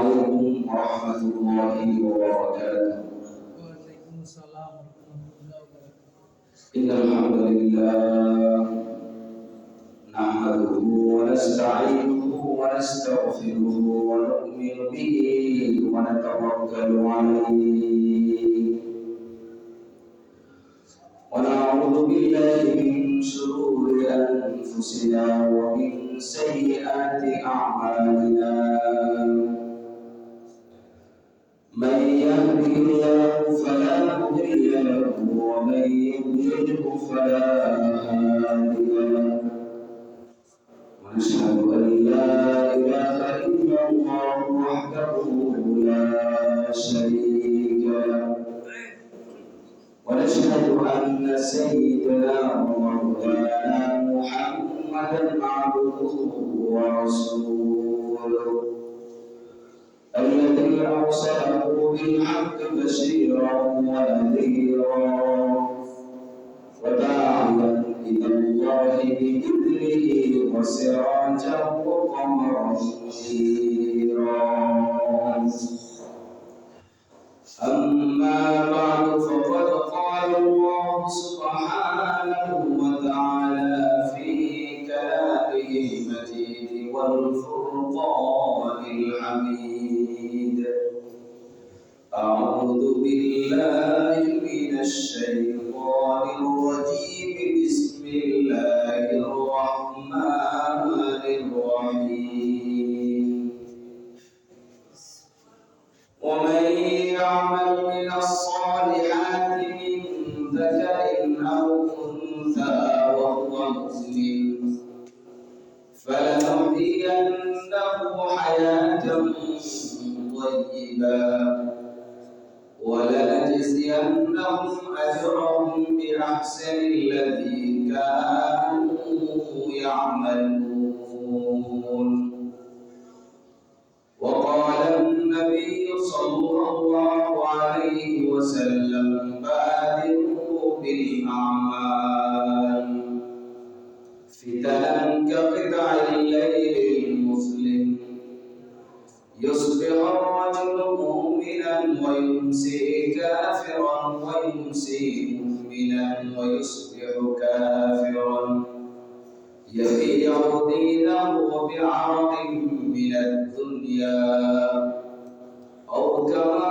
عليكم ورحمة الله وبركاته. وعليكم السلام ورحمة الله وبركاته. إن الحمد لله نحمده ونستعينه ونستغفره ونؤمن به ونتوكل عليه ونعوذ بالله من شرور أنفسنا ومن سيئات أعمالنا. من يهده الله فلا مضل له ومن يضلله فلا هادي له ونشهد أن لا إله إلا الله وحده لا شريك له ونشهد أن سيدنا ومولانا محمدا عبده ورسوله الذي أرسله بالحق بشيرا ونذيرا وداعيا إلى الله بإذنه وسراجا وقمرا منيرا. أما بعد فقد قال الله سبحانه وتعالى في كلامه المجيد والفرقان الحميد: أعوذ بالله من الشيطان الرجيم. بسم الله الرحمن الرحيم. ومن يعمل من الصالحات من ذكر أو أنثى وهو مؤمن فلنحيينه حياة طيبة ولنجزينهم أجرهم بأحسن الذي كانوا يعملون. وقال النبي صلى الله عليه وسلم: بادروا بالأعمال فتنا كقطع الليل المظلم يصبح الرجل مؤمنا ويمسي كافرا ويمسي مؤمنا ويصبح كافرا يبيع دينه بعرض من الدنيا أو كما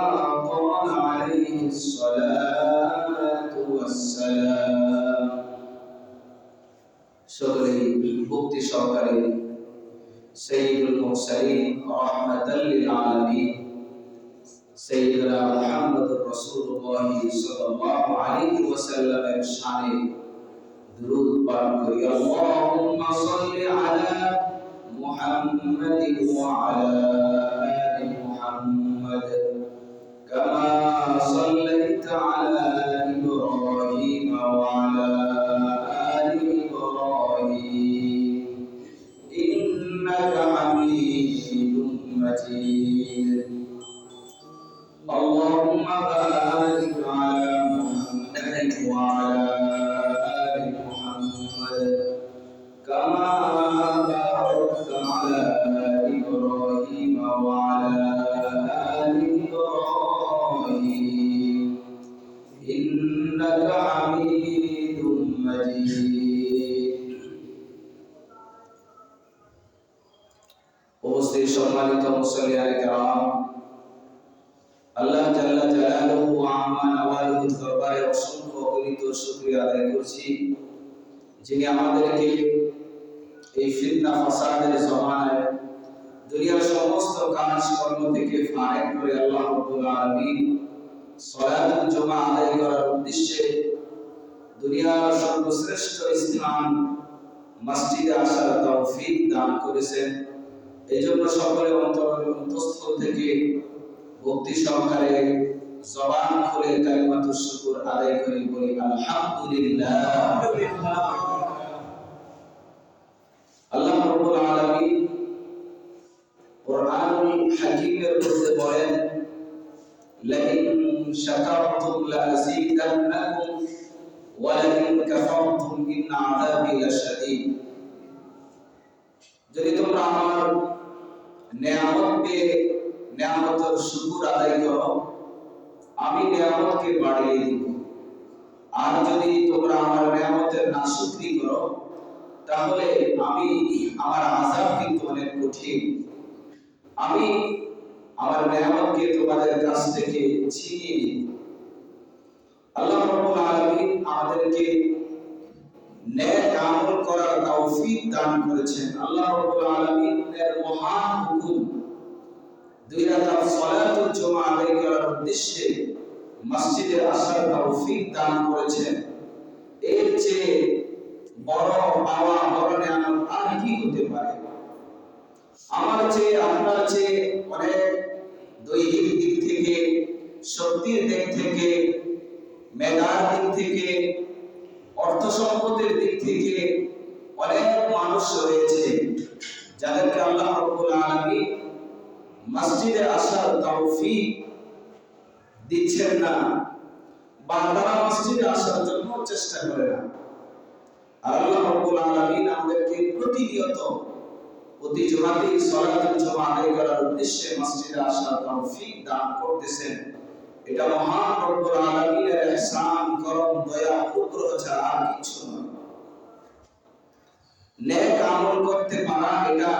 قال عليه الصلاة والسلام. সকলেই ভক্তি সহকারে সাইয়্যিদুল মুরসালিন রাহমাতাল লিল আলামিন সাইয়্যিদুনা মুহাম্মদুর রাসূলুল্লাহ সাল্লাল্লাহু আলাইহি ওয়াসাল্লামের শানে দুরূদ পাঠ করি। আল্লাহুম্মা সাল্লি আলা মুহাম্মাদিন ওয়া আলা আলি মুহাম্মাদ কামা সাল্লাইতা আলা ইব্রাহিম ওয়া আলা আলি ইব্রাহিম ইন্নাকা হামিদুম মাজিদ। আল্লাহুম্মা বারিক আলা মুহাম্মাদিন ওয়া আলা كما باركت على إبراهيم وعلى آل إبراهيم إنك حميد مجيد. উপস্থিত সম্মানিত মুসল্লিয়ান কিরাম, আল্লাহ জাল্লা জালালুহু ওয়া আম্মা নাওয়ালুহুর দরবারে অসংখ্য অগণিত শুকরিয়া আদায় করছি, যিনি আমাদেরকে এই ফিতনা ফাসাদের জমানায় দুনিয়ার সমস্ত কাজ কর্ম থেকে ফারেক করে আল্লাহ রাব্বুল আলামিন সালাতুল জুমা আদায় করার উদ্দেশ্যে দুনিয়ার সর্বশ্রেষ্ঠ স্থান মসজিদে আসার তৌফিক দান করেছেন। এজন্য সকলে অন্তঃস্থল থেকে ভক্তি সহকারে জবান খুলে কালিমাতুশ শুকর আদায় করে বলি আলহামদুলিল্লাহ। আল্লাহ রাব্বুল আলামিন কুরআনুল হাকীমের মধ্যে বলেন: লাইন শাকারতুম লাযীদান্নাকুম ওয়া লাইন কাফারতুম ইন আযাবি লাশাদীদ। যদি তোমরা আমার নেয়ামত পেয়ে নিয়ামতের শুকর আদায় করো, আমি নিয়ামতকে বাড়িয়ে দিব। আর যদি তোমরা আমার নিয়ামতের নাশুকরি করো, তাহলে আমি আমার আযাব কিন্তু অনেক কঠিন। আমি আমার নিয়ামতকে তোমাদের কাছ থেকে ছিনিয়ে নিব। আল্লাহ রাব্বুল আলামিন আমাদেরকে নেক আমল করার তৌফিক দান করেছেন। আল্লাহ রাব্বুল আলামিনের মহান হুকুম 2 রাকাত সালাতুল জুমআ আদায় করার উদ্দেশ্যে মসজিদে আসার তৌফিক দান করেছেন। এর চেয়ে বড় পাওয়া, বড় নিয়ামত আর কি হতে পারে? আমার চেয়ে, আপনার চেয়ে অনেক দৈহিক দিক থেকে, শক্তির দিক থেকে, মেধার দিক থেকে, অর্থ সম্পদের দিক থেকে অনেক মানুষ রয়েছে যাদেরকে আল্লাহ রাব্বুল আলামিন মসজিদে আসার তৌফিক দিচ্ছেন না, বা তারা মসজিদে আসার জন্য চেষ্টা করে না। আর আল্লাহ রাব্বুল আলামিন আমাদেরকে প্রতিনিয়ত প্রতি জুমাতেই সালাতুল জুমআ আদায় করার উদ্দেশ্যে মসজিদে আসার তৌফিক দান করতেছেন। এটা মহান রব্বুল আলামিনের ইহসান, করম, দয়া, অনুগ্রহ ছাড়া আর কিছু নয়। নেক আমল করতে পারা এটা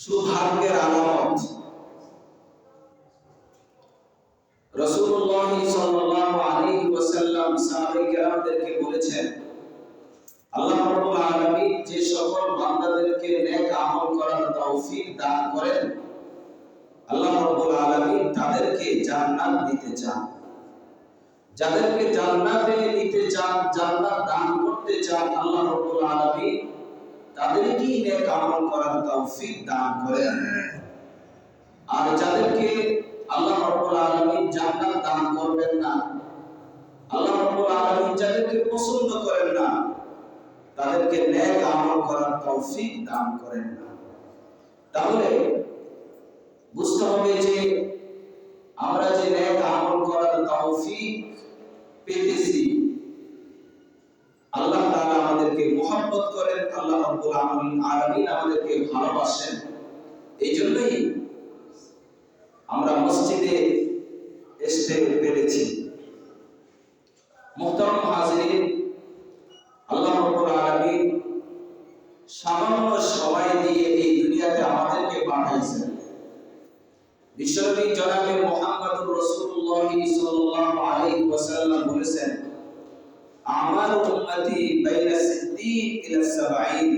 সৌভাগ্যের আলামত। রাসূলুল্লাহ সাল্লাল্লাহু আলাইহি ওয়াসাল্লাম সাহাবায়ে কেরামদেরকে বলেছেন, আল্লাহ রাব্বুল আলামিন যে সকল বান্দাদেরকে নেক আমল করার তৌফিক দান করেন, আল্লাহ রাব্বুল আলামিন তাদেরকে জান্নাত দিতে চান। যাদেরকে জান্নাতে নিতে চান, জান্নাত দান করতে চান, আল্লাহ রাব্বুল আলামিন তাদেরকেই নেক আমল করার তৌফিক দান করেন। আর যাদেরকে আল্লাহ রাব্বুল আলামিন জান্নাত দান করবেন না, আল্লাহ রাব্বুল আলামিন যাদেরকে পছন্দ করেন না, তাদেরকে নেক আমল করার তৌফিক দান করেন না। তাহলে বুঝতে হবে যে আমরা যে নেক আমল করার তৌফিক পেতেছি, আল্লাহ তাআলা আমাদেরকে মহব্বত করেন, আল্লাহ রাব্বুল আলামিন আমাদেরকে ভালোবাসেন। এইজন্যই আমরা মসজিদে আসতে পেরেছি। মুহতারাম হাজিরিন, আল্লাহ রাব্বুল আলামিন সামান্য সময় দিয়ে এই দুনিয়াতে আমাদেরকে পাঠাইছেন। বিশ্বনবী জনাবে মুহাম্মদুর রাসূলুল্লাহ সাল্লাল্লাহু আলাইহি ওয়াসাল্লাম বলেছেন, আমার উম্মতি বাইনা 60 ইলা 70।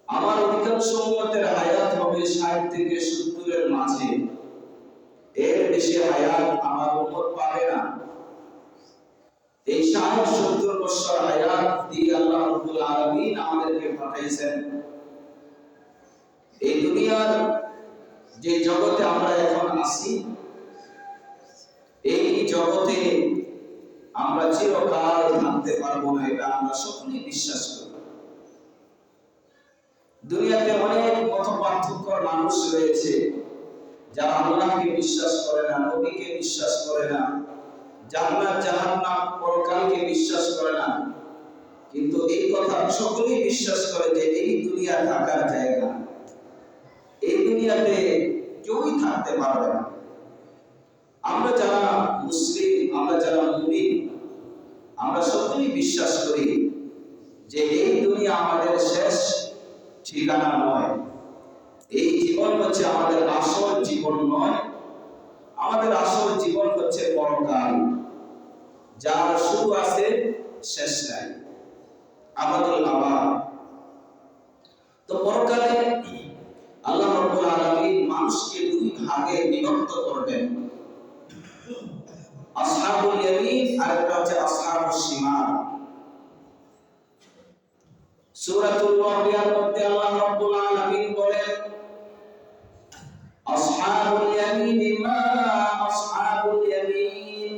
আমার অধিকাংশ উম্মতের হায়াত হবে 60 থেকে 70 এর মাঝে। এর বেশি হায়াত আমার উম্মত পাবে না। এই 60-70 বছর হায়াত দিয়ে আল্লাহ রাব্বুল আলামিন আমাদেরকে পাঠাইছেন। এই দুনিয়ার যে জগতে আমরা এখন আছি, এই জগতে আমরা চিরকাল থাকতে পারবো না, এটা আমরা সকলেই বিশ্বাস করি। দুনিয়াতে অনেক মত পার্থক্যর মানুষ রয়েছে যারা আল্লাহকে বিশ্বাস করে না, নবীকে বিশ্বাস করে না, জান্নাত জাহান্নাম পরকালকে বিশ্বাস করে না। কিন্তু এই কথা সকলেই বিশ্বাস করে যে এই দুনিয়া থাকার জায়গা, এই দুনিয়াতে কেউই থাকতে পারবে না। আমরা যারা মুসলিম, আমরা যারা মুমিন, আমরা সকলেই বিশ্বাস করি যে এই দুনিয়া আমাদের শেষ ঠিকানা নয়। এই জীবন হচ্ছে আমাদের আসল জীবন নয়। আমাদের আসল জীবন হচ্ছে পরকাল, যার শুরু আছে শেষ নাই, আবাদুল আবাদ। তো পরকালে আল্লাহ রাব্বুল আলামিন মানুষকে দুই ভাগে বিভক্ত করবেন, আসহাবুল ইয়ামিন আর একটা হচ্ছে আসহাবুশ শিমাল। সূরাতুল ওয়াকিয়ার মধ্যে আল্লাহ রাব্বুল আলামিন বলেন, আসহাবুল ইয়ামিন মা আসহাবুল ইয়ামিন,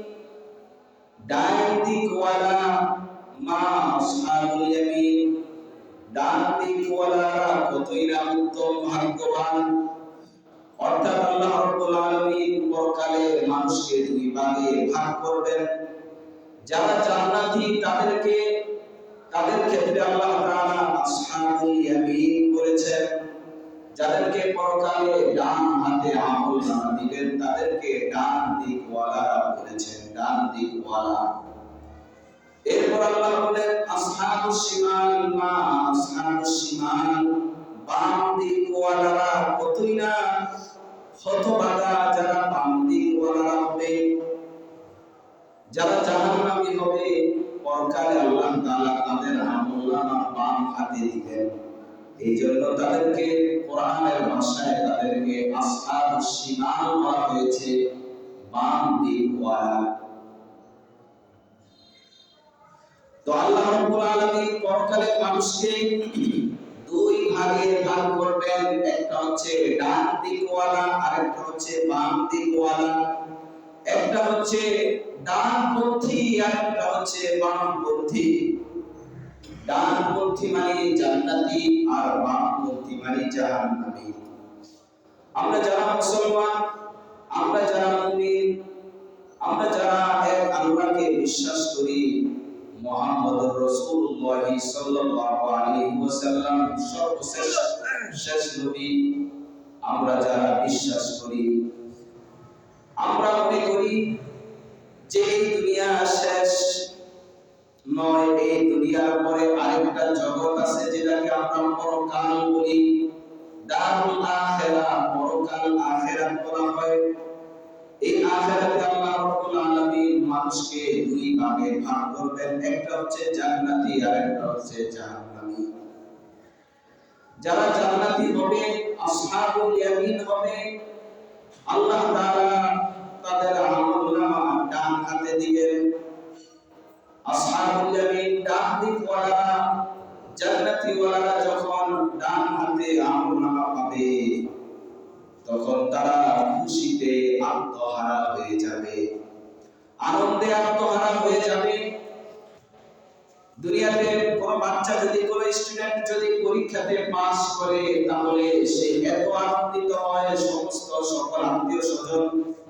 ডান দিকওয়ালা মা আসহাবুল ইয়ামিন, ডান দিকওয়ালারা কতই না উত্তম ভাগ্যবান। অর্থাৎ আল্লাহ রাব্বুল আলামিন পরকালে মানুষকে দুই ভাগে ভাগ করবেন। যারা জান্নাতি তাদের ক্ষেত্রে আল্লাহ তাআলা আসহাবুল ইয়ামিন বলেছেন। যাদেরকে পরকালে ডান হাতে আমলনামা দিবেন তাদেরকে ডান দিকওয়ালারা বলেছেন, ডান দিকওয়ালা। এরপর আল্লাহ বলেন আসহাবুশ শিমাল মা আসহাবুশ শিমাল, বাম দিকওয়ালারা কতই না হতভাগা যারা বাম দিকওয়ালারা হবে, যারা জাহান্নামী হবে। পরকালে আল্লাহ তাআলা তাদের আমলনামা বাম হাতে দিবেন। এই জন্য তাদেরকে কোরআনের ভাষায় তাদেরকে আসহাবুশ শিমাল বলা হয়েছে, বাম দিকওয়ালা। তো আল্লাহ রাব্বুল আলামিন পরকালে মানুষকে দুই ভাগে ভাগ করবেন, একটা হচ্ছে ডান দিকওয়ালা আর একটা হচ্ছে বাম দিকওয়ালা। একটা হচ্ছে ডানপন্থী আর একটা হচ্ছে বামপন্থী। ডানপন্থী মানে জান্নাতি আর বামপন্থী মানে জাহান্নামী। আমরা যারা মুসলমান, আমরা যারা মুমিন, আমরা যারা এক আল্লাহকে বিশ্বাস করি, মুহাম্মদুর রাসূলুল্লাহ সাল্লাল্লাহু আলাইহি ওয়াসাল্লাম সর্বশ্রেষ্ঠ শেষ নবী, আমরা যারা বিশ্বাস করি, আমরা মনে করি যে এই দুনিয়া শেষ নয়, এই দুনিয়ার পরে আরেকটা জগৎ আছে যেটাকে আমরা পরকাল বলি, দারুল আখিরা, পরকাল আখিরাত বলা হয়। এই আখিরাতে আল্লাহ রাব্বুল আলামিন মানুষকে দুই ভাগে ভাগ করবেন, একটা হচ্ছে জান্নাতি আর একটা হচ্ছে জাহান্নামী। যারা জান্নাতি হবে, আসহাবুল ইয়ামিন হবে, আল্লাহ তাআলা তাদের আমলনামা ডান হাতে দিবেন। আসহাবুল ইয়ামিন ডান দিকওয়ালারা, জান্নাতীওয়ালারা যখন ডান হাতে আমলনামা পাবে তখন তারা খুশিতে আত্মহারা হয়ে যাবে, আনন্দে আত্মহারা হয়ে যাবে। দুনিয়াতে কোন বাচ্চা যদি, কোন স্টুডেন্ট যদি পরীক্ষাতে পাস করে তাহলে সে এত আনন্দিত হয়, সমস্ত সকল আত্মীয় স্বজন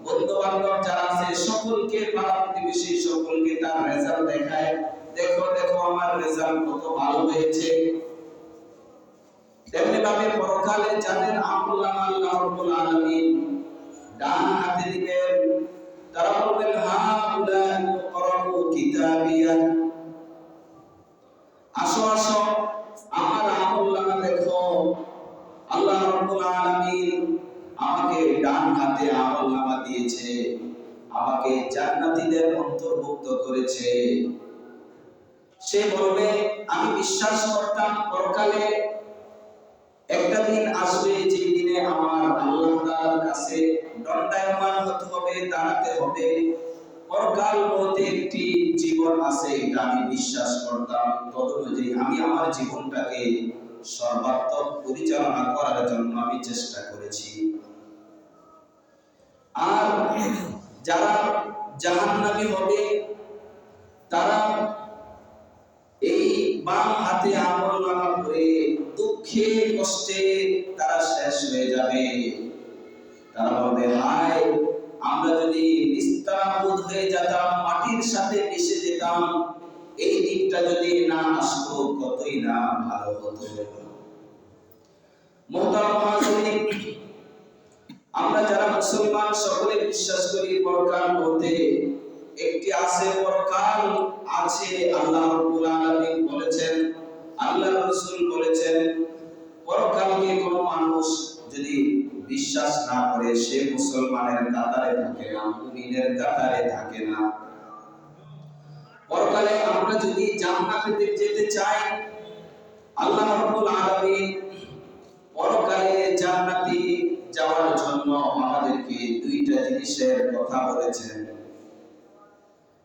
বন্ধু বান্ধব যারা আছে সকলকে, পাড়া প্রতিবেশী সকলকে তার রেজাল্ট দেখায়, দেখো দেখো আমার রেজাল্ট কত ভালো হয়েছে। তেমনি ভাবে পরকালে যাদের আমলনামা আল্লাহ রাব্বুল আলামিন ডান হাতে দিবেন, তারা বলবেন হা উলাই মুকরাবু কিতাবিয়া, আসো আসো আমার আমলনামা দেখো। আল্লাহ রাব্বুল আলামিন আমাকে ডান হাতে আমলনামা দিয়েছে, আমাকে জান্নাতীদের অন্তর্ভুক্ত করেছে। সে বলবে আমি বিশ্বাস করতাম পরকালে একটা দিন আসবে যে দিনে আমার আল্লাহ তাআলার কাছে দণ্ডায়মান হতে হবে, দাঁড়াতে হবে। পরকাল বলতে একটি জীবন আছে, এটা আমি বিশ্বাস করতাম। তদনুযায়ী আমি আমার জীবনটাকে সর্বাত্মক পরিচালনা করার জন্য আমি চেষ্টা করেছি। আর যারা জাহান্নামী হবে তারা এই বাম হাতে আমলনামা করে দুঃখে কষ্টে তারা শেষ হয়ে যাবে। তারা বলবে হায়, আমরা যদি নিস্তারাবোধ হয়ে যেতাম, মাটির সাথে মিশে যেতাম, এই দিকটা যদি না আসতো কতই না ভালো হতো। মুহতারাম হাজিরিন, আমরা যারা মুসলমান সকলে বিশ্বাস করি পরকাল বলতে একটি আছে, পরকাল আছে। আল্লাহ রাব্বুল আলামিন বলেছেন, আল্লাহর রাসূল বলেছেন, পরকালকে কোনো মানুষ যদি বিশ্বাস না করে সে মুসলমানের কাতারে থাকে না, মুমিনের কাতারে থাকে না। পরকালে আমরা যদি জান্নাতে যেতে চাই, আল্লাহ রাব্বুল আলামিন পরকালে জান্নাতি যাওয়ার জন্য আমাদেরকে দুইটা জিনিসের কথা বলেছেন।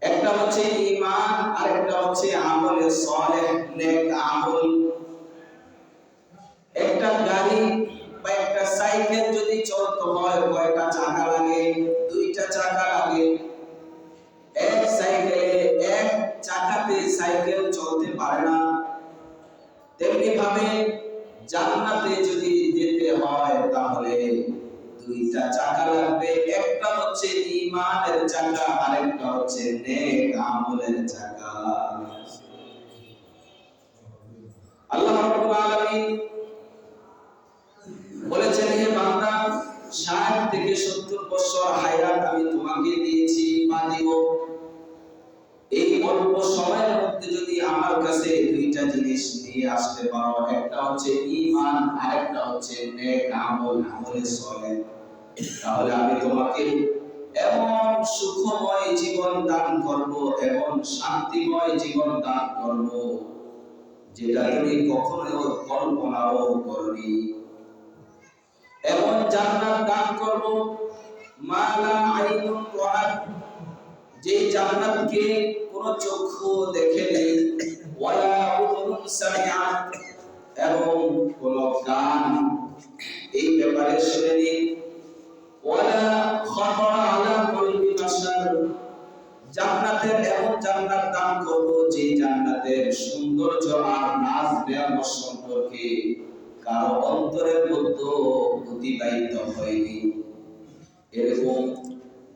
একটা হচ্ছে ঈমান আর একটা হচ্ছে আমলে সালেহ, নেক আমল। একটা গাড়ি বা একটা সাইকেল যদি চলতে হয় কয়টা চাকা লাগে? দুইটা চাকা লাগে। এক সাইকেলে এক চাকাতে সাইকেল চলতে পারে না। তেমনি ভাবে জান্নাতে যদি যেতে হয় তাহলে দুইটা চাকা লাগবে, একটা হচ্ছে ঈমানের চাকা আর একটা হচ্ছে নেক আমলের চাকা। আল্লাহ রাব্বুল আলামিন বলে আমার কাছে দুইটা জিনিস নিয়ে আসতে পারো, একটা হচ্ছে ঈমান আর একটা হচ্ছে নেক আমল, আমলে সালেহ, তাহলে আমি তোমাকে এমন সুখময় জীবন দান করব, এমন শান্তিময় জীবন দান করব যেটা তুমি কখনো কল্পনাও করনি। এমন জান্নাত দান করব মা লা আইনুন রাআত, যে জান্নাতকে কোন চক্ষু দেখেনি, ওয়ালা উযুনুন সামিআত, এবং কোন কান এই ব্যাপারে শুনেনি, ওয়ালা খাতারা আলা কলবি বাশার, জান্নাতের এমন জান্নাত দান করব যে জান্নাতের সৌন্দর্য আর নাজ নেয়ামত সম্পর্কে কারো অন্তরের মধ্যে অতিবাহিত হয়নি। এরকম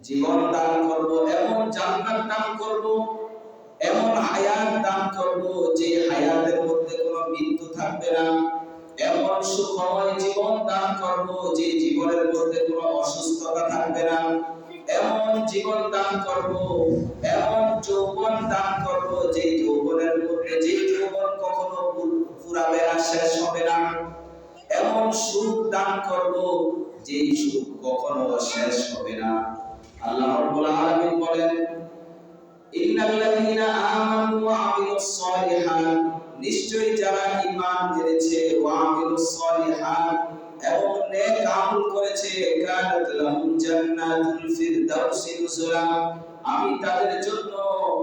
জীবন দান করব, এমন জান্নাত দান করব, এমন হায়াত দান করব যে হায়াতের মধ্যে কোনো মৃত্যু থাকবে না, এমন সুখময় জীবন দান করব যে জীবনের মধ্যে কোনো অসুস্থতা থাকবে না, এমন জীবন দান করব, এমন যৌবন দান করব যে যৌবনের মধ্যে যে যৌবন কখনো ফুরাবে না, শেষ হবে না, এমন সুখ দান করব যে সুখ কখনো শেষ হবে না। আল্লাহ রাব্বুল আলামিন বলেন, ইন্নাল্লাযীনা আমানু ওয়া আমিলুস সালিহাত, নিশ্চয়ই যারা ঈমান এনেছে, ওয়া আমিলুস সালিহাত, এবং নেক আমল করেছে, কানাত লাহুম জান্নাতুল ফিরদাউসি নুজুলা, আমি তাদের জন্য,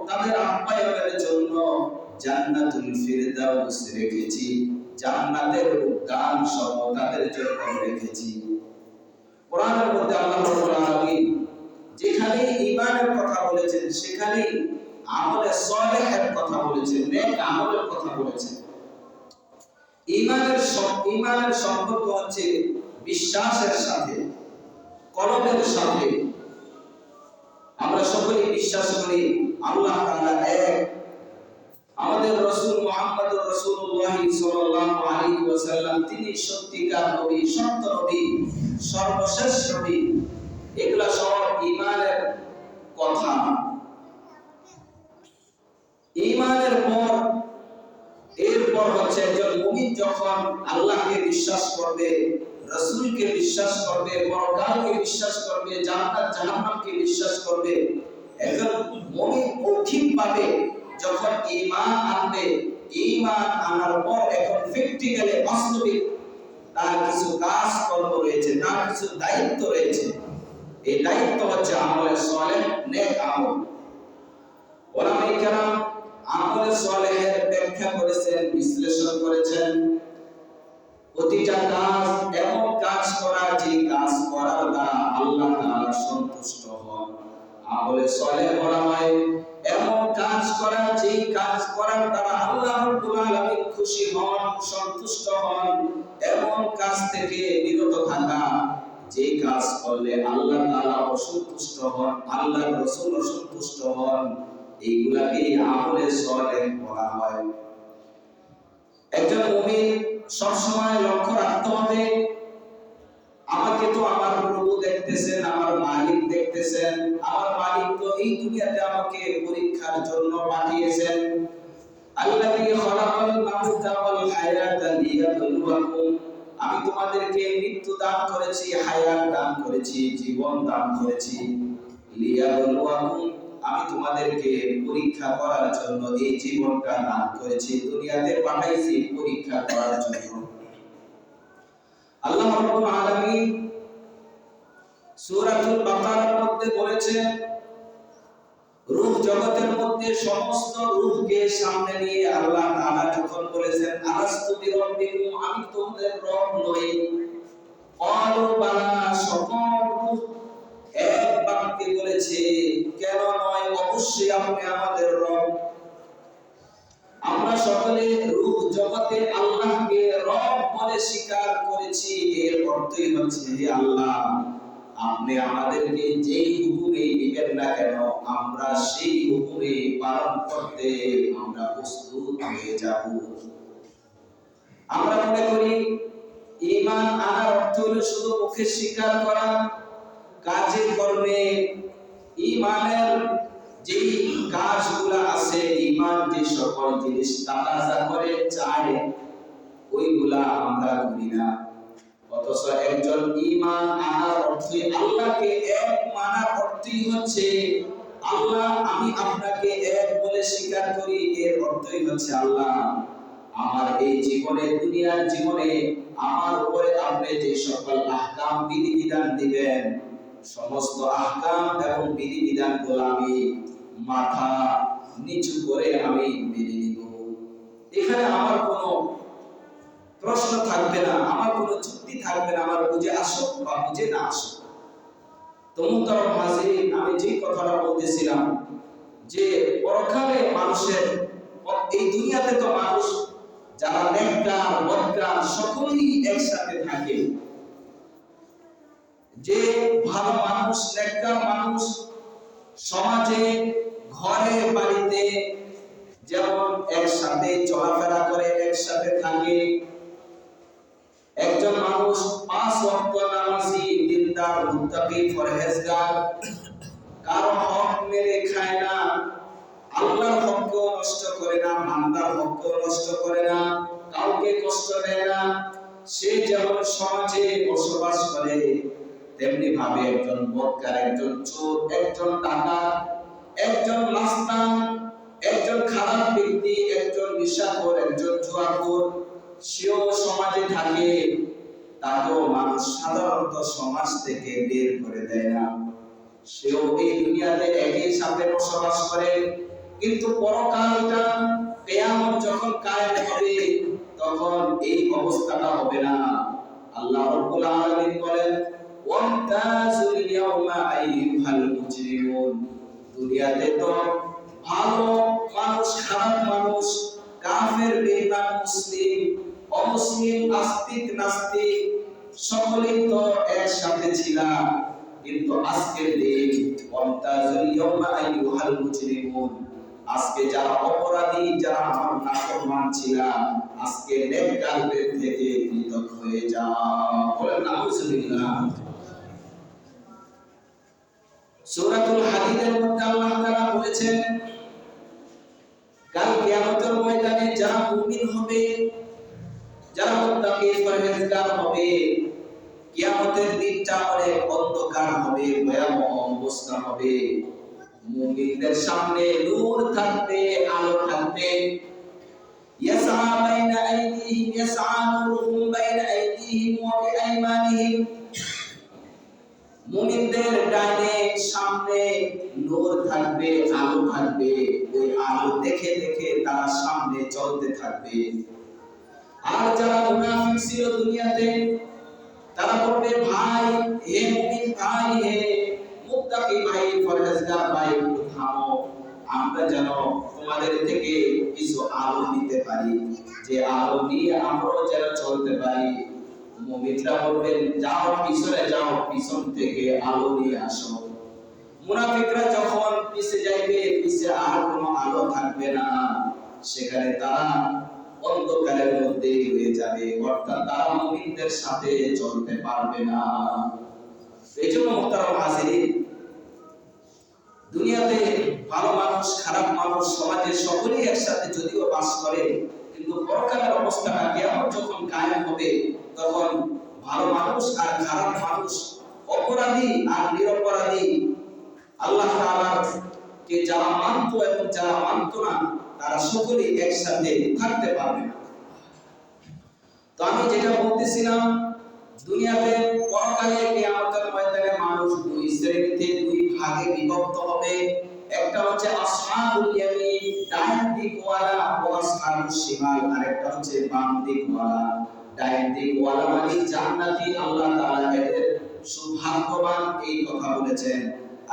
তাদের আপ্যায়নের জন্য জান্নাতুল ফিরদাউস রেখেছি, জান্নাতের উদ্যান সহ তাদের জন্য রেখেছি। কোরআনের মধ্যে আল্লাহ রাব্বুল আলামিন যেখানে ঈমানের কথা বলেছেন সেখানে আমলে সালেহের কথা বলেছেন, নেক আমলের কথা বলেছেন। ঈমানের সম্পর্ক হচ্ছে বিশ্বাসের সাথে, কলমের সাথে। আমরা সকলেই বিশ্বাস করি আল্লাহ তাআলা এক। আমাদের রাসূল মুহাম্মদুর রাসূলুল্লাহ সাল্লাল্লাহু আলাইহি ওয়াসাল্লাম তিনি সত্যিকার নবী, সত্য নবী, সর্বশেষ নবী। এগুলা সব ঈমানের কথা। ঈমানের পর এরপর হচ্ছে একজন মুমিন যখন আল্লাহকে বিশ্বাস করবে, রাসূলকে বিশ্বাস করবে, পরকালকে বিশ্বাস করবে, জান্নাত জাহান্নামকে বিশ্বাস করবে, একজন মুমিন মৌখিকভাবে যখন ঈমান আনবে, ঈমান আনার পর এখন প্র্যাকটিক্যালি বাস্তবিক তার কিছু কাজ কর্ম রয়েছে, তার কিছু দায়িত্ব রয়েছে। এই দায়িত্ব হচ্ছে আমলে সালেহ, নেক আমল। ওলামায়ে কেরাম আমলে সালেহের ব্যাখ্যা করেছেন, বিশ্লেষণ করেছেন। প্রতিটা কাজ এমন কাজ করা যে কাজ করার দ্বারা আল্লাহ তাআলা সন্তুষ্ট হন। আমলে সালেহ বলা হয় এমন কাজ করা যে কাজ করার দ্বারা আল্লাহ রাব্বুল আলামিন খুশি হন, সন্তুষ্ট হন, এমন কাজ থেকে বিরত থাকা যে কাজ করলে আল্লাহ তাআলা অসন্তুষ্ট হন, আল্লাহর রাসূল অসন্তুষ্ট হন, এইগুলাকে আমলে সালেহ বলা হয়। একজন মুমিন সবসময় লক্ষ্য রাখতে হবে, আমাকে তো আমার প্রভু দেখতেছেন, আমার মালিক দেখতেছেন, আমার মালিক তো এই দুনিয়াতে আমাকে পরীক্ষার জন্য পাঠিয়েছেন। আল্লাযী খালাকাল মাউতা ওয়াল হায়াতা লিয়াবলুয়াকুম, আমি তোমাদেরকে মৃত্যু দান করেছি, হায়াত দান করেছি, জীবন দান করেছি। লিয়াবলুয়াকুম, আমি তোমাদেরকে পরীক্ষা করার জন্য এই জীবনটা দান করেছি, দুনিয়াতে পাঠাইছি পরীক্ষা করার জন্য। আল্লাহ রাব্বুল আলামিন সূরাতুল বাকারার মধ্যে বলেছেন, রূহ জগতের মধ্যে সমস্ত রূহকে সামনে নিয়ে আল্লাহ তাআলা যখন বলেছেন, আলাস্তু বিরাব্বিকুম, আমি তোমাদের রব নই? ক্বালু বালা, সকল রূহ এক বাক্যে বলেছে, কেন নয়, অবশ্যই আপনি আমাদের রব। আমরা সকলে রূহ জগতে আল্লাহকে রব বলে স্বীকার করেছি। এর অর্থই হচ্ছে, হে আল্লাহ, আপনি আমাদেরকে যেই হুকুমই দিবেন না কেন আমরা সেই হুকুমই পালন করতে আমরা প্রস্তুত হয়ে যাব। আমরা মনে করি ঈমান আনার অর্থ হলো শুধু মুখে স্বীকার করা, কাজে কর্মে ঈমানের যে কাজগুলো আছে, ঈমান যে সকল জিনিস তাকাজা করে চায়, ওইগুলা আমরা করি না। অথচ একজন ঈমান আনার অর্থই, আল্লাহকে এক মানার অর্থই হচ্ছে, আল্লাহ আমি আপনাকে এক বলে স্বীকার করি, এর অর্থই হচ্ছে আল্লাহ আমার এই জীবনে, দুনিয়ার জীবনে আমার উপরে আপনি যে সকল আহকাম বিধিবিধান দিবেন, সমস্ত আহকাম এবং বিধিবিধানগুলো আমি মাথা নিচু করে আমি মেনে নিব। এখানে আমার কোনো প্রশ্ন থাকবে না, আমার কোনো যুক্তি থাকবে না, আমার বুঝে আসুক বা বুঝে না আসুক। তো মুহতারাম হাজিরিন, আমি যে কথাটা বলতেছিলাম যে পরকালে মানুষের, এই দুনিয়াতে তো মানুষ যারা নেককার বদকার সকলেই একসাথে থাকে। যে ভালো মানুষ, নেককার মানুষ সমাজে ঘরে বাড়িতে যেমন একসাথে চলাফেরা করে, একসাথে থাকে। একজন মানুষ 5 ওয়াক্ত নামাজি, দিনদার, মুত্তাকি, পরহেজগার, কারো হক মেরে খায় না, আল্লাহর হকও নষ্ট করে না, বান্দার হকও নষ্ট করে না, কাউকে কষ্ট দেয় না, সে যেমন সমাজে বসবাস করে, তেমনি ভাবে একজন বদকার, একজন চোর, একজন ডাকাত, একজন মাস্তান, একজন খারাপ ব্যক্তি, একজন নেশাখোর, একজন জুয়াখোর, সেও সমাজে থাকে। তাকেও মানুষ সাধারণত সমাজ থেকে বের করে দেয় না, সেও এই দুনিয়াতে একই সাথে বসবাস করে। কিন্তু পরকালটা, কিয়ামত যখন কায়েম হবে, তখন এই অবস্থাটা হবে না। আল্লাহ রাব্বুল আলামিন বলেন, ওয়ামতাজুল ইয়াওমা আইয়ুহাল মুজরিমুন। দুনিয়াতে তো ভালো মানুষ, খারাপ মানুষ, কাফের, বেঈমান, মুসলিম, অমুসলিম, আস্তিক, নাস্তিক সকলেই তো একসাথে ছিলাম। কিন্তু আজকের দিন ওয়ামতাজুল ইয়াওমা আইয়ুহাল মুজরিমুন, আজকে যারা অপরাধী, যারা আমার নাফরমান ছিলাম, আজকে নেককারদের থেকে পৃথক হয়ে যাও। বলেন নাউজুবিল্লাহ। সূরাতুল হাদীদের মধ্যে আল্লাহ তাআলা বলেছেন, কাল কিয়ামতের ময়দানে যারা মুমিন হবে, যারা মুত্তাকি পরহেজগার হবে, কিয়ামতের দিনটা অনেক অন্ধকার হবে, ভয়াবহ অবস্থা হবে। মুমিনদের সামনে নূর থাকবে, আলো থাকবে। ইয়াসআ বাইনা আইদিহিম, ইয়াসআ নূরুহুম বাইনা আইদিহিম ওয়া বিআইমানিহিম। মুমিনদের ডানে সামনে নূর থাকবে, আলো থাকবে। ওই আলো দেখে দেখে তারা সামনে চলতে থাকবে। আর যারা মুনাফিক ছিল দুনিয়াতে, তারা বলবে, ভাই, হে মুমিন ভাই, হে মুত্তাকি ভাই, পরহেজগার ভাই, থামো, আমরা যেন তোমাদের থেকে কিছু আলো নিতে পারি, যে আলো নিয়ে আমরাও যেন চলতে পারি। মুমিনরা বলবেন, যাও পিছনে যাও, পিছন থেকে আলো নিয়ে আসো। মুনাফিকরা যখন পিছে যাইবে, পিছে আর কোনো আলো থাকবে না, সেখানে তারা অন্ধকারের মধ্যে হয়ে যাবে, অর্থাৎ তারা মুমিনদের সাথে চলতে পারবে না। এই জন্য মুহতারাম হাজিরিন, দুনিয়াতে ভালো মানুষ, খারাপ মানুষ, সমাজে সকলেই একসাথে যদিও বাস করে, কিন্তু পরকালের অবস্থাটা, কিয়ামত যখন কায়েম হবে, তখন ভালো মানুষ আর খারাপ মানুষ, অপরাধী আর নিরপরাধী, আল্লাহ তাআলার কে যারা মানত এবং যারা মানত না, তারা সকলেই একসাথে থাকতে পারবে না। তো আমি যেটা বলতেছিলাম, দুনিয়াতে পরকালে কিয়ামতের ময়দানে মানুষ দুই শ্রেণীতে, দুই ভাগে বিভক্ত হবে। একটা হচ্ছে আসহাবুল ইয়ামিন, ডান দিকওয়ালা, ও আসহাবুশ শিমাল, আরেকটা হচ্ছে বাম দিকওয়ালা। ডান দিকওয়ালা মানে জান্নাতি, আল্লাহ তাআলা এদের সৌভাগ্যবান এই কথা বলেছেন।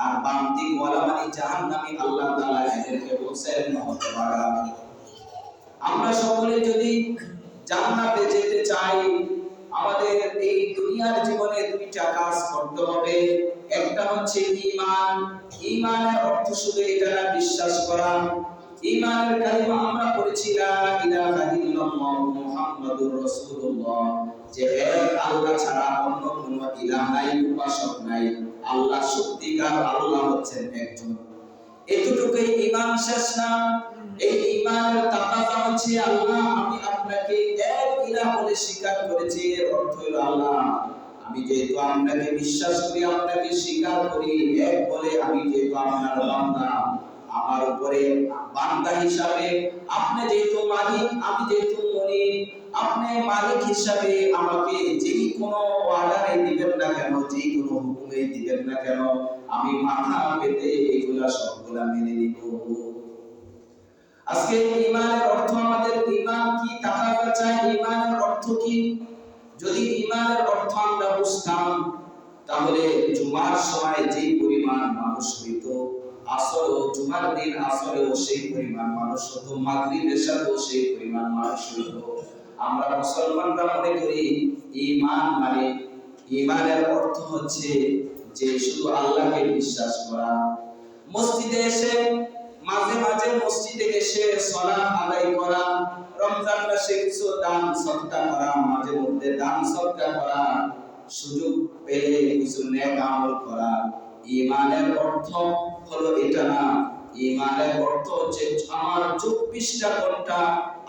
আর বাম দিকওয়ালা মানে জাহান্নামী, আল্লাহ তাআলা এদেরকে বলেছেন হতভাগা। আমরা সকলে যদি জান্নাতে যেতে চাই, আমাদের এই দুনিয়ার জীবনে দুইটা কাজ করতে হবে। একটা হচ্ছে ঈমান। ঈমানের অর্থ শুধু এটা না, বিশ্বাস করা। ঈমানের কালিমা আমরা পড়েছি, লা ইলাহা ইল্লাল্লাহু মুহাম্মাদুর রাসূলুল্লাহ, যে এক আল্লাহ ছাড়া অন্য কোনো ইলাহ নাই, উপাসক নাই। আল্লাহ সত্যিকার আল্লাহ হচ্ছেন একজন। এতটুকুই ঈমান শেষ না। এই ঈমানের তাকাজা হচ্ছে আল্লাহ আমি আপনাকে এক ইলাহ বলে স্বীকার করেছি, এর অর্থ হলো আল্লাহ আমি যেহেতু আপনাকে বিশ্বাস করি, আপনাকে স্বীকার করি এক বলে, আমি যেহেতু আপনার বান্দা, আমার উপরে বান্দা হিসাবে আপনি যেহেতু মালিক, আমি যেহেতু মনিব, আপনি মালিক হিসাবে আমাকে যেই কোনো অর্ডারে দিবেন না কেন, যেই কোনো হুকুমে দিবেন না কেন, আমি মাথা পেতে এগুলা সবগুলা মেনে নিব। আজকে ঈমানের অর্থ, আমাদের ঈমান কি তাকাবা চাই, ঈমানের অর্থ কি? যদি ঈমানের অর্থ আমরা বুঝতাম তাহলে জুমার সময় যে পরিমাণ মানুষ হইতো, আসর ও জুমার দিন আসরেও সেই পরিমাণ মানুষ হতো, মাগরিবের সাথেও সেই পরিমাণ মানুষ হইতো। আমরা মুসলমানরা মনে করি ঈমান মানে, ঈমানের অর্থ হচ্ছে যে শুধু আল্লাহকে বিশ্বাস করা, মসজিদে এসে মাঝে মাঝে মসজিদে এসে সালাত আদায় করা, রমজান মাসে কিছু দান সদকা করা, মাঝে মধ্যে দান সদকা করা, সুযোগ পেলে কিছু নেক আমল করা। ঈমানের অর্থ হলো এটা না। ঈমানের অর্থ হচ্ছে আমার 24টা ঘন্টা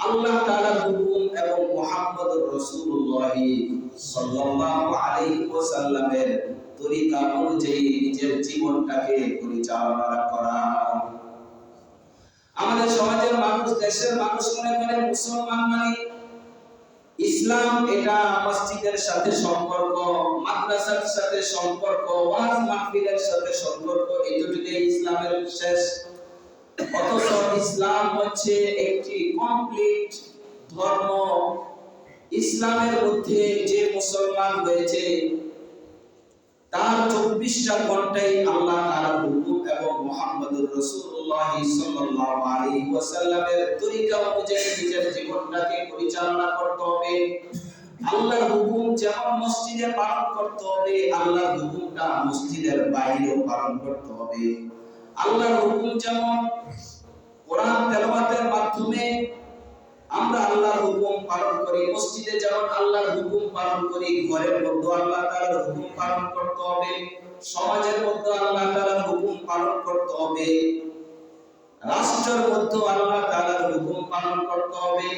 আল্লাহ তাআলার হুকুম এবং মুহাম্মদুর রাসূলুল্লাহ সাল্লাল্লাহু আলাইহি ওয়াসাল্লামের তরিকা অনুযায়ী নিজের জীবনটাকে পরিচালনা করা। আমাদের সমাজের মানুষ, দেশের মানুষ মনে করে মুসলমান মানে ইসলাম, এটা মসজিদের সাথে সম্পর্ক, মাদ্রাসার সাথে সম্পর্ক, ওয়াজ মাহফিলের সাথে সম্পর্ক, এটুকুই ইসলামের শেষ। অথচ ইসলাম হচ্ছে একটি কমপ্লিট ধর্ম। ইসলামের মধ্যে যে মুসলমান হয়েছে তার 24টা ঘন্টাই আল্লাহ তাআলার হুকুম এবং মুহাম্মদুর রাসূলুল্লাহ সাল্লাল্লাহু আলাইহি ওয়াসাল্লামের তরিকা অনুযায়ী নিজের জীবনটাকে পরিচালনা করতে হবে। আল্লাহর হুকুম যেমন মসজিদে পালন করতে হবে, আল্লাহর হুকুমটা মসজিদের বাইরেও পালন করতে হবে। আল্লাহর হুকুম যেমন কোরআন তেলাওয়াতের মাধ্যমে আমরা আল্লাহর হুকুম পালন করি, মসজিদে যেমন আল্লাহর হুকুম পালন করি, ঘরের মধ্যে আল্লাহ তাআলার হুকুম পালন করতে হবে, সমাজের মধ্যে আল্লাহ তাআলার হুকুম পালন করতে হবে, রাষ্ট্রের মধ্যে আল্লাহ তাআলার হুকুম পালন করতে হবে।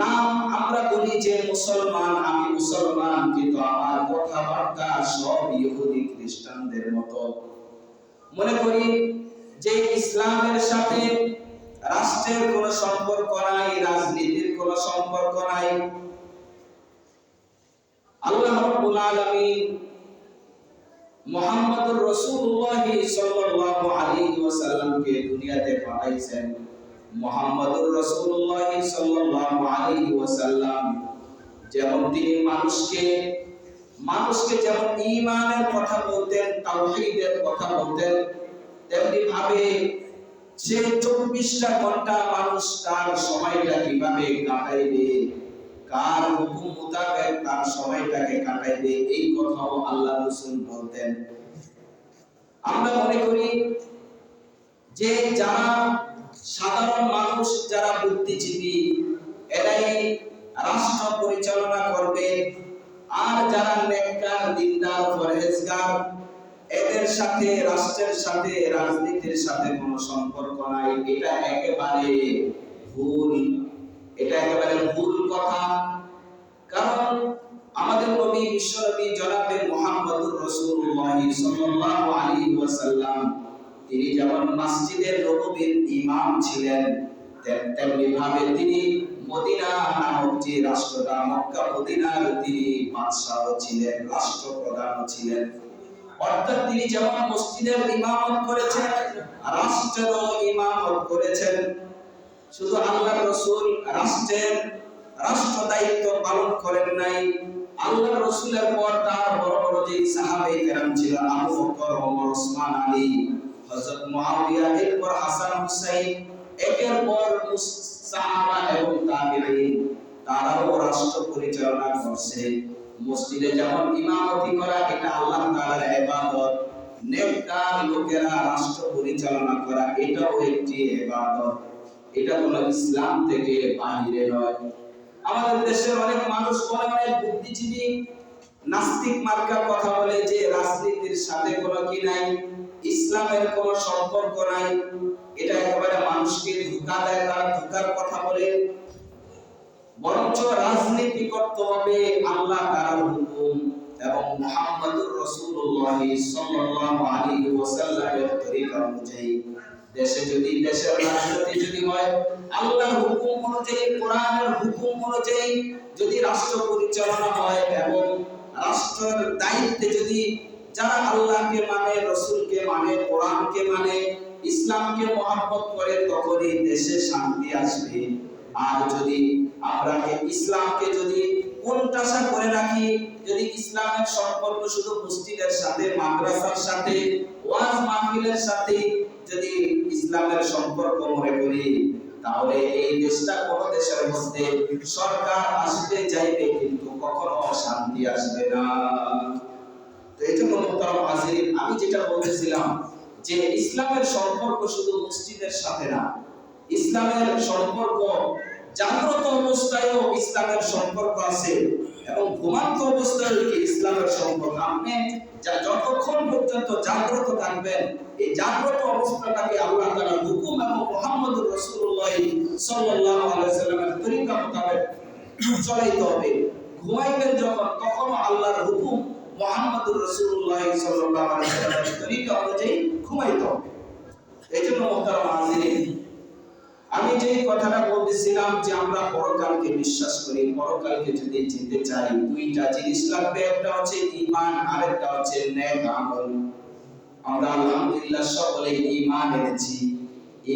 নাম আমরা বলি যে মুসলমান, আমি মুসলমান, কিন্তু আমার কথাবার্তা সব ইহুদি খ্রিস্টানদের মতো। মনে করি যে ইসলামের সাথে রাষ্ট্রের কোনো সম্পর্ক নাই, রাজনীতির কোনো সম্পর্ক নাই। আল্লাহ রাব্বুল আলামিন মুহাম্মদুর রাসূলুল্লাহ সাল্লাল্লাহু আলাইহি ওয়াসাল্লামকে দুনিয়াতে পাঠাইছেন। মুহাম্মদুর রাসূলুল্লাহ সাল্লাল্লাহু আলাইহি ওয়াসাল্লাম যেমন তিনি মানুষকে যেমন ঈমানের কথা বলতেন, তাওহীদের কথা বলতেন, তেমনি ভাবে যে 24টা ঘন্টা মানুষ তার সময়টা কিভাবে কাটাইবে, কার হুকুম মোতাবেক তার সময়টাকে কাটাইবে, এই কথাও আল্লাহ রাসূল বলতেন। আমরা মনে করি যে যারা সাধারণ মানুষ, যারা বুদ্ধিজীবী, এরাই রাষ্ট্র পরিচালনা করবে, আর যারা নেককার, দিনদার, পরহেজগার, এদের সাথে রাষ্ট্রের সাথে রাজনীতির সাথে কোনো সম্পর্ক নাই। এটা একেবারে ভুল, এটা একেবারে ভুল কথা। কারণ আমাদের নবী বিশ্বনবী জনাবে মুহাম্মদুর রাসূলুল্লাহ সাল্লাল্লাহু আলাইহি ওয়াসাল্লাম তিনি যেমন মসজিদের নববীর ইমাম ছিলেন, তেমনি ভাবে তিনি মদিনা নামক যে রাষ্ট্রটা, মক্কা মদিনার তিনি বাদশাহ ছিলেন, রাষ্ট্রপ্রধান ছিলেন। অর্থাৎ তিনি যেমন মসজিদের ইমামত করেছেন, রাষ্ট্রেরও ইমামত করেছেন। শুধু আল্লাহর রাসূল রাষ্ট্র দায়িত্ব পালন করেন নাই, আল্লাহর রাসূলের পর তার বড় বড় যে সাহাবায়ে কেরাম ছিলেন, আবু বকর, ওমর, ওসমান, আলী, হযরত মুয়াবিয়া, এরপর হাসান, হুসাইন, একের পর সাহাবা এবং তাবেঈন, তারাও রাষ্ট্র পরিচালনা করছে। মসজিদে যেমন ইমামতি করা এটা আল্লাহ তাআলার ইবাদত, নেককার লোকেরা রাষ্ট্র পরিচালনা করা এটাও একটি ইবাদত। এটা কোনো ইসলাম থেকে বাহিরে নয়। আমাদের দেশের অনেক মানুষ বলে, অনেক বুদ্ধিজীবী, নাস্তিক মার্কা কথা বলে যে রাজনীতির সাথে কোনো কি নাই, ইসলামের কোনো সম্পর্ক নাই, এটা একেবারে মানুষকে ধোঁকা দেয়, তারা ধোঁকার কথা বলে। বরঞ্চ রাজনীতি করতে হবে আল্লাহ তাআলার হুকুম এবং মুহাম্মদুর রাসূলুল্লাহ সাল্লাল্লাহু আলাইহি ওয়াসাল্লামের তরিকা অনুযায়ী। দেশে যদি দেশের রাজনীতি যদি হয় আল্লাহর হুকুম অনুযায়ী, কোরআনের হুকুম অনুযায়ী যদি রাষ্ট্র পরিচালনা হয় এবং রাষ্ট্রের দায়িত্বে যদি যারা আল্লাহকে মানে, রাসূলকে মানে, কোরআনকে মানে, ইসলামকে মহব্বত করে, তখনই দেশে শান্তি আসবে। আর যদি আমরা ইসলামকে যদি কোণঠাসা করে রাখি, যদি ইসলামের সম্পর্ক শুধু মসজিদের সাথে, মাদ্রাসার সাথে, ওয়াজ মাহফিলের সাথে যদি ইসলামের সম্পর্ক মনে করি, তাহলে এই দেশটা কোন দেশের মধ্যে সরকার আসবে যাইবে কিন্তু কখনো শান্তি আসবে না। তো এই জন্য মোহতারাম হাজিরিন, আমি যেটা বলতেছিলাম যে ইসলামের সম্পর্ক শুধু মসজিদের সাথে না, ইসলামের সম্পর্ক জাগ্রত অবস্থায়ও ইসলামের সম্পর্ক আছে এবং ঘুমান্ত অবস্থায়ও ইসলামের সম্পর্ক। আপনি যতক্ষণ পর্যন্ত জাগ্রত থাকবেন, এই জাগ্রত অবস্থাটাকে আল্লাহ তাআলার হুকুম এবং মুহাম্মদুর রাসূলুল্লাহ সাল্লাল্লাহু আলাইহি ওয়াসাল্লামের তরিকা মোতাবেক চলাইতে হবে। ঘুমাইবেন যখন, তখন আল্লাহর হুকুম মুহাম্মদুর রাসূলুল্লাহ সাল্লাল্লাহু আলাইহি ওয়াসাল্লামের তরিকা অনুযায়ী ঘুমাইতে হবে। এইজন্য মুহতারাম হাজিরিন, আমি যে কথাটা বলতেছিলাম যে আমরা পরকালকে বিশ্বাস করি, পরকালকে যদি চিনতে চাই দুইটা জিনিস লাগবে, একটা হচ্ছে ঈমান, আরেকটা হচ্ছে নেক আমল। আমরা আলহামদুলিল্লাহ সকলে ঈমান এনেছি,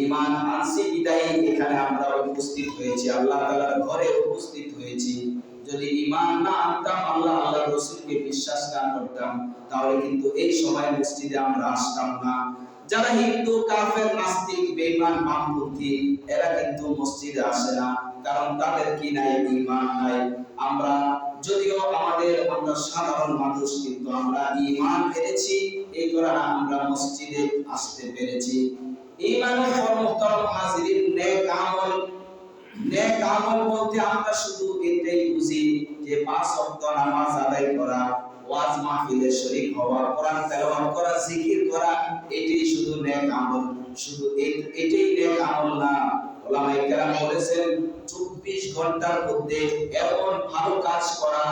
ঈমান আনছি বিদায় এখানে আমরা উপস্থিত হয়েছি, আল্লাহ তাআলার ঘরে উপস্থিত হয়েছি। যদি ঈমান না আনতাম, আল্লাহর রাসূলকে বিশ্বাস না করতাম, তাহলে কিন্তু এই সময় মসজিদে আমরা আসতাম না। যারা হিন্দু, কাফের, নাস্তিক, বেঈমান, বামপন্থী, এরা কিন্তু মসজিদে আসে না, কারণ তাদের কি নাই? ঈমান নাই। আমরা যদিও আমরা সাধারণ মানুষ, কিন্তু আমরা ঈমান এনেছি, এই কারণে আমরা মসজিদে আসতে পেরেছি। ঈমানের পর মুহতারাম হাজিরিন, নেক আমল। নেক আমল বলতে আমরা শুধু এটাই বুঝি যে 5 ওয়াক্ত নামাজ আদায় করা, ওয়াজ মাহফিলে শরীক হওয়া, কোরআন তেলাওয়াত করা, জিকির করা, এটাই শুধু নেক আমল। শুধু এটাই নেক আমল না। ওলামায়ে কেরাম বলেছেন 24 ঘন্টার মধ্যে এমন ভালো কাজ করা,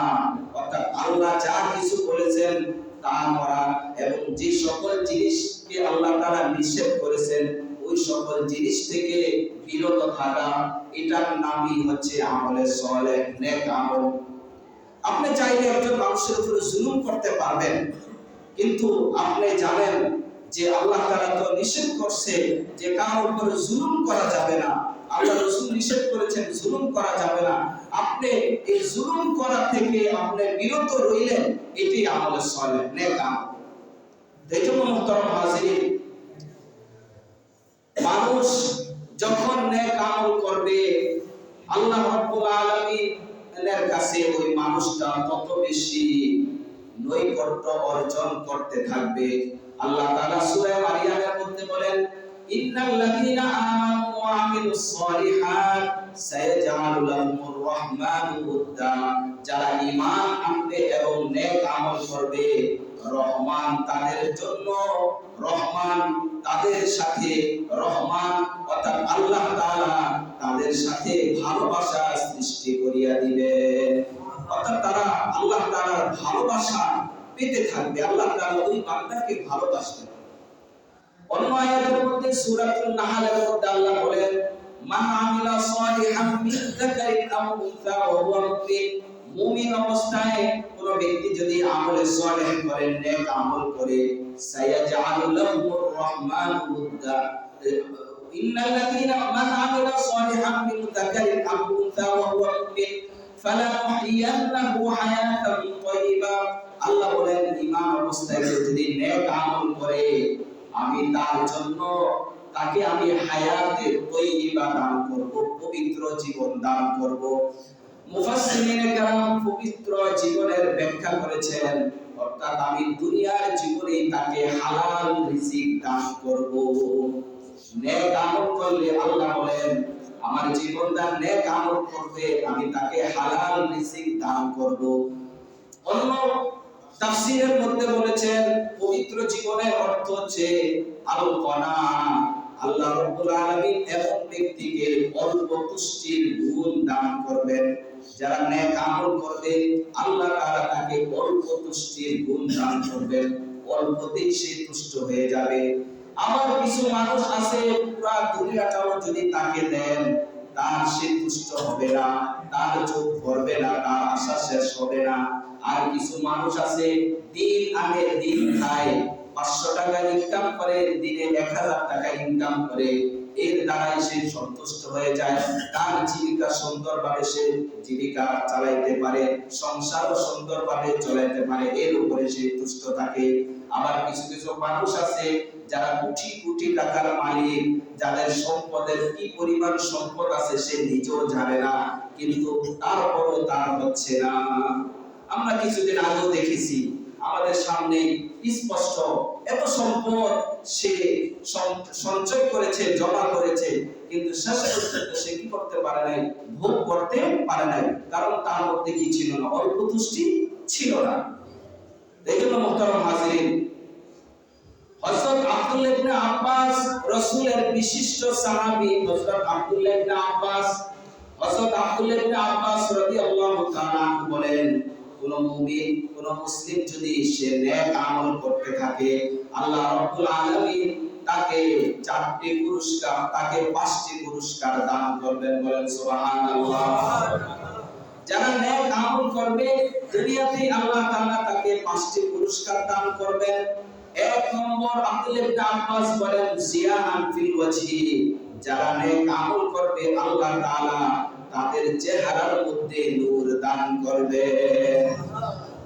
অর্থাৎ আল্লাহ যা কিছু বলেছেন তা করা এবং যে সকল জিনিসকে আল্লাহ তাআলা নিষেধ করেছেন ওই সকল জিনিস থেকে বিরত থাকা, এটার নামই হচ্ছে আমলে সালেহ, নেক আমল। আপনি চাইলে একজন মানুষের উপর জুলুম করতে পারবেন, কিন্তু আপনি জানেন যে আল্লাহ তাআলা তো নিষেধ করছে যে কারোর উপর জুলুম করা যাবে না, আল্লাহ রাসূল নিষেধ করেছেন জুলুম করা যাবে না। আপনি এই জুলুম করা থেকে আপনি বিরত রইলেন, এটাই আমলে সালেহ, নেক আমল। এইজন্য মুহতারাম হাজিরিন, মানুষ যখন নেক আমল করবে, আল্লাহ রাব্বুল আলামিনের কাছে ওই মানুষটা তত বেশি নৈকট্য অর্জন করতে থাকবে। আল্লাহ তাআলা সূরা মারিয়ামের মধ্যে বলেন, ইন্নাল্লাযীনা আমানু ওয়া আমিলুস সালিহাত সায়াজআলু লাহুমুর রাহমানু উদ্দা। যারা ঈমান আনবে এবং নেক আমল করবে, রহমান তাদের জন্য, রহমান তাদের সাথে, রহমান অর্থাৎ আল্লাহ তাআলা তাদের সাথে ভালোবাসা সৃষ্টি করিয়া দিবে। অর্থাৎ তারা আল্লাহ তাআলার ভালোবাসা পেতে থাকবে, আল্লাহ তাআলা ওই বান্দাকে ভালোবাসবেন। অন্য আয়াতের মধ্যে সূরাতুন নাহলের মধ্যে আল্লাহ বলেন, মান আমিলা সালিহাম মিন যাকারিন আও উনসা ওয়া হুয়া মুমিন। মুমিন অবস্থায় কোন ব্যক্তি যদি আমলে সালেহ করে, নেক আমল করে, সায়াজআলু লাহুর রহমানু উদ্দা। ইন্নাল্লাযীনা মান আমিলা সালিহাম মিন যাকারিন আও উনসা ওয়া হুয়া মুমিন ফালানুহইয়ান্নাহু হায়াতান তাইয়্যিবা। আল্লাহ বলেন, ঈমান অবস্থায় যদি নেক আমল করে, আমি তার জন্য তাকে আমি হায়াতে তাইয়্যিবা দান করব, পবিত্র জীবন দান করব। মুফাসসিরিনে কেরাম পবিত্র জীবনের ব্যাখ্যা করেছেন, অর্থাৎ আমি দুনিয়ার জীবনে তাকে হালাল রিজিক দান করব। নেক আমল করলে আল্লাহ বলেন, আমার জীবনটা নেক আমল করবে, আমি তাকে হালাল রিজিক দান করব। অন্য তাফসীরের মধ্যে বলেছেন পবিত্র জীবনের অর্থ হচ্ছে আল কনা। আল্লাহ রাব্বুল আলামিন এমন ব্যক্তিকে অল্প তুষ্টির গুণ দান করবেন, যারা নেক আমল করবে আল্লাহ তাআলা তাকে অল্প তুষ্টির গুণ দান করবেন, অল্পতেই সে তুষ্ট হয়ে যাবে। আবার কিছু মানুষ আছে পুরা দুনিয়াটাও যদি তাকে দেন তার সে তুষ্ট হবে না, তার চোখ ভরবে না, তার আশা শেষ হবে না। আর কিছু মানুষ আছে দিন আনে দিন খায়, 500 টাকা ইনকাম করে, দিনে 1000 টাকা ইনকাম করে, এর দ্বারাই সে সন্তুষ্ট হয়ে যায়, তার জীবিকা সুন্দরভাবে সে জীবিকা চালাইতে পারে, সংসারও সুন্দরভাবে চালাইতে পারে, এর উপরে সে তুষ্ট থাকে। আবার কিছু কিছু মানুষ আছে যারা কোটি কোটি টাকার মালিক, যাদের সম্পদের কি পরিমাণ সম্পদ আছে সে নিজেও জানে না, কিন্তু তারপরও তার হচ্ছে না। আমরা কিছুদিন আগেও দেখেছি আমাদের সামনে স্পষ্ট, এত সম্পদ সে সঞ্চয় করেছে, জমা করেছে, কিন্তু শেষ পর্যন্ত সে কি করতে পারে নাই, ভোগ করতে পারে নাই, কারণ তার মধ্যে কি ছিল না, অল্প তুষ্টি ছিল না। এইজন্য মুহতারাম হাজিরিন, হযরত আব্দুল্লাহ ইবনে আব্বাস রাসূলের বিশিষ্ট সাহাবী, হযরত আব্দুল্লাহ ইবনে আব্বাস রাদিয়াল্লাহু তাআলা বলেন, কোন মুমিন কোন মুসলিম যদি সে নেক আমল করতে থাকে আল্লাহ রাব্বুল আলামিন তাকে 4টি পুরস্কার, তাকে 5টি পুরস্কার দান করবেন। বলেন সুবহানাল্লাহ। যারা নেক আমল করবে দুনিয়াতে আল্লাহ তাআলা তাকে 5টি পুরস্কার দান করবেন। 1 নম্বর আব্দুল্লাহ ইবনে আব্বাস বলেন, জিয়াআন ফিল ওয়াজহি, যারা নেক আমল করবে আল্লাহ তাআলা তাদের চেহারার মধ্যে নূর দান করবে।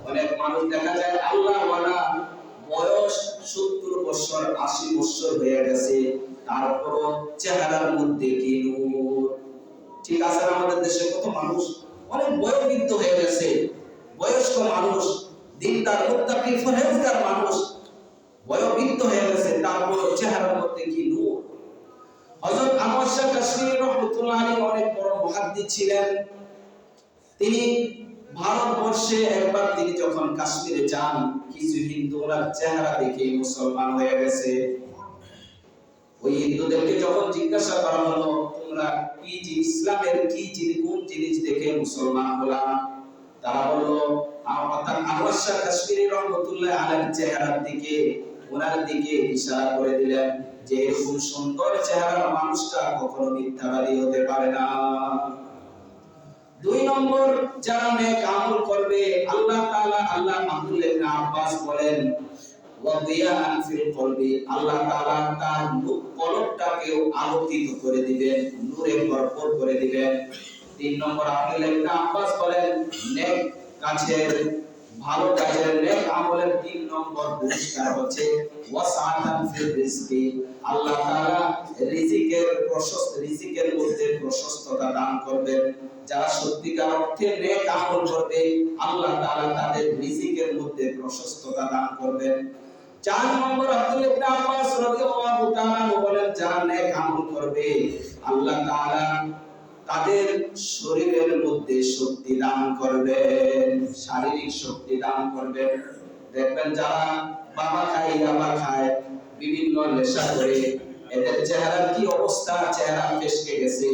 অনেক মানুষ দেখা যায় আল্লাহ ওয়ালা বয়স 70 বছর 80 বছর হয়ে গেছে, তারপরও চেহারার মধ্যে কি নূর। ঠিক আছে, আমাদের দেশে কত মানুষ অনেক বয়োবৃদ্ধ হয়ে গেছে, বয়স্ক মানুষ, দিনদার মুত্তাকি ফরহেজগার মানুষ বয়োবৃদ্ধ হয়ে গেছে, তারপর চেহারার মধ্যে কি নূর। হযরত আনোয়ার শাহ কাশমিরী রাহমাতুল্লাহ আলাইহি অনেক বড় মুহাদ্দিস ছিলেন। তিনি ভারতবর্ষে একবার তিনি যখন কাশ্মীরে যান, কিছু হিন্দু ওনার চেহারা দেখে মুসলমান হয়ে গেছে। ওই হিন্দুদেরকে যখন জিজ্ঞাসা করা হলো, তোমরা কি ইসলামের কি জিনিস, কোন জিনিস দেখে মুসলমান হলা, তারা বলল আনোয়ার শাহ কাশমিরী রাহমাতুল্লাহ আলাইহির চেহারার দিকে, ওনার দিকে ইশারা করে দিলেন যে এরকম সুন্দর চেহারার মানুষটা কখনো মিথ্যাবাদী হতে পারে না। 2 নম্বর, যারা নেক আমল করবে আল্লাহ তাআলা, আল্লাহ আব্দুল্লাহ ইবনে আব্বাস বলেন, ওয়াদিয়াআন ফিল কলবি, আল্লাহ তাআলা তার কলবটাকেও আলোকিত করে দিবেন, নূরে ভরপুর করে দিবেন। 3 নম্বর আব্দুল্লাহ ইবনে আব্বাস বলেন, নেক কাজের, ভালো কাজের, নেক আমলের 3 নম্বর পুরস্কার হচ্ছে ওয়াসাআতান ফির রিজকি, আল্লাহ তাআলা রিজিকের মধ্যে প্রশস্ততা দান করবেন। যারা সত্যিকার অর্থে নেক আমল করবে আল্লাহ তাআলা তাদের রিজিকের মধ্যে প্রশস্ততা দান করবেন। 4 নম্বর আব্দুল্লাহ ইবনে আব্বাস রাদিয়াল্লাহু তাআলা বলেন, যারা নেক আমল করবে আল্লাহ তাআলা তাদের শরীরের মধ্যে শক্তি দান করবেন, শারীরিক শক্তি দান করবেন। দেখবেন যারা বাবা খায়, ইয়াবা খায়, বিভিন্ন নেশা করে, এদের চেহারার কি অবস্থা, চেহারা ফেসকে গেছে,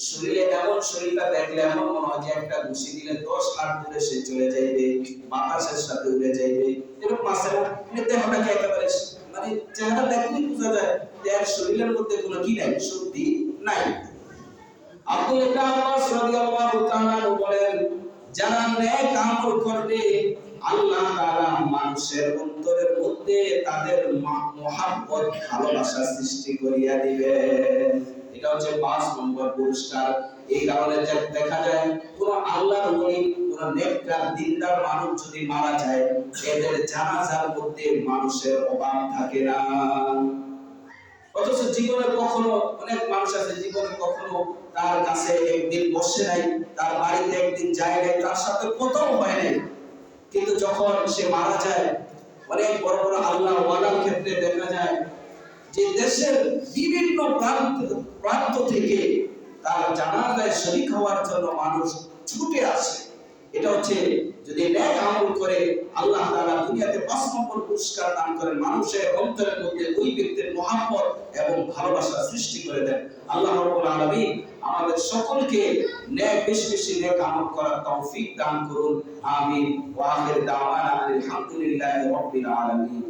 শরীরে এমন, শরীরটা দেখলে এমন মনে হয় যে একটা ঘুষি দিলে 10 হাত দূরে সে চলে যাইবে, বাতাসের সাথে উড়ে যাইবে, এরকম আছে না? দেহটাকে একেবারে মানে চেহারা দেখলেই বোঝা যায় যে এর শরীরের মধ্যে কোনো কি নাই, শক্তি নাই। আব্দুল্লাহ ইবনে আব্বাস রাদিয়াল্লাহু তাআলা বলেন, যারা নেক আমল করবে আল্লাহ তাআলা মানুষের অন্তরের মধ্যে তাদের মহব্বত, ভালোবাসা সৃষ্টি করিয়া দিবেন। এটা হচ্ছে 5 নম্বর পুরস্কার। এই কারণে দেখা যায় কোন আল্লাহর ওলি, কোন নেককার দিনদার মানুষ যদি মারা যায়, এদের জানাজার মধ্যে মানুষের অভাব থাকে না। অথচ জীবনে কখনো, অনেক মানুষ আছে জীবনে কখনো তার কাছে একদিন বসে নাই, তার বাড়িতে একদিন যায় নাই, তার সাথে কথাও হয় নাই, কিন্তু যখন সে মারা যায়, অনেক বড় বড় আল্লাহ ওয়ালার ক্ষেত্রে দেখা যায় যে দেশের বিভিন্ন প্রান্ত থেকে তার জানাজায় শরীক হওয়ার জন্য মানুষ ছুটে আসে। এটা হচ্ছে যদি নেক আমল করে আল্লাহ তাআলা দুনিয়াতে 5 নম্বর পুরস্কার দান করেন, মানুষের অন্তরের মধ্যে ওই ব্যক্তির মহব্বত এবং ভালোবাসা সৃষ্টি করে দেন। আল্লাহ রাব্বুল আলামিন আমাদের সকলকে নেক বেশি বেশি নেক আমল করার তৌফিক দান করুন। আমিন। ওয়া আখির দাওয়ানা আলহামদুলিল্লাহি রাব্বিল আলামিন।